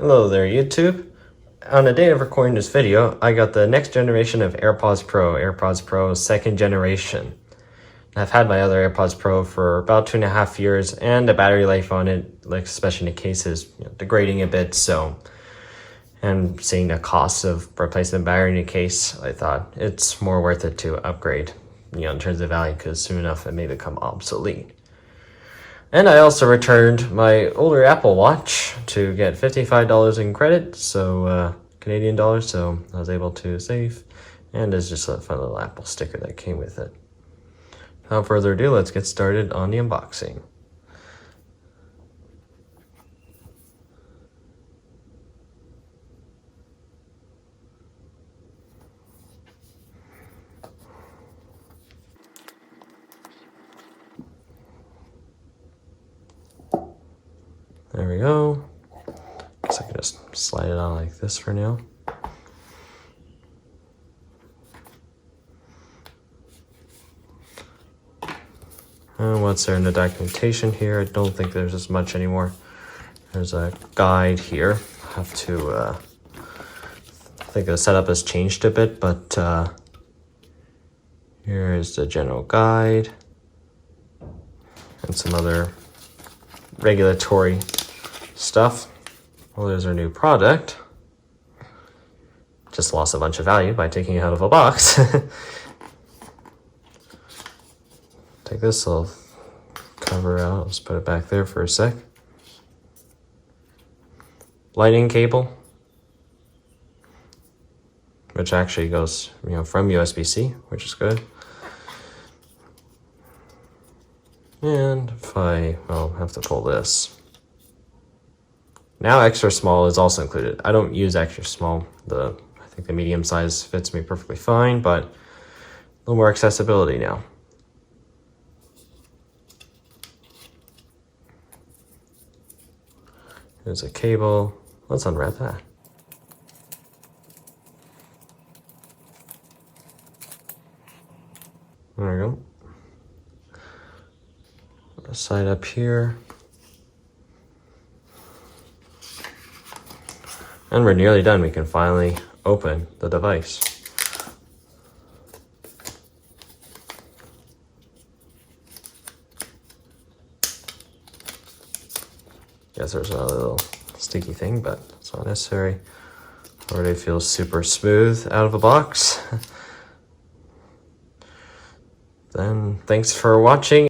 Hello there, YouTube. On the day of recording this video, I got the next generation of AirPods Pro, AirPods Pro 2nd generation. I've had my other AirPods Pro for about 2.5 years, and the battery life on it, like especially in the case, is degrading a bit. And seeing the cost of replacing the battery in the case, I thought it's more worth it to upgrade, in terms of value, because soon enough it may become obsolete. And I also returned my older Apple Watch to get $55 in credit, so Canadian dollars, so I was able to save. And there's just a fun little Apple sticker that came with it. Without further ado, let's get started on the unboxing. There we go. Guess I can just slide it on like this for now. And what's there in the documentation here? I don't think there's as much anymore. There's a guide here. I have to, I think the setup has changed a bit, but here is the general guide and some other regulatory stuff. Well, there's our new product. Just lost a bunch of value by taking it out of a box. Take this little cover out. Let's put it back there for a sec. Lightning cable, which actually goes, from USB-C, which is good. And if I'll have to pull this. Now extra small is also included. I don't use extra small. I think the medium size fits me perfectly fine, but a little more accessibility now. There's a cable. Let's unwrap that. There we go. The side up here. And we're nearly done. We can finally open the device. Guess there's a little sticky thing, but it's not necessary. Already feels super smooth out of the box. Then thanks for watching.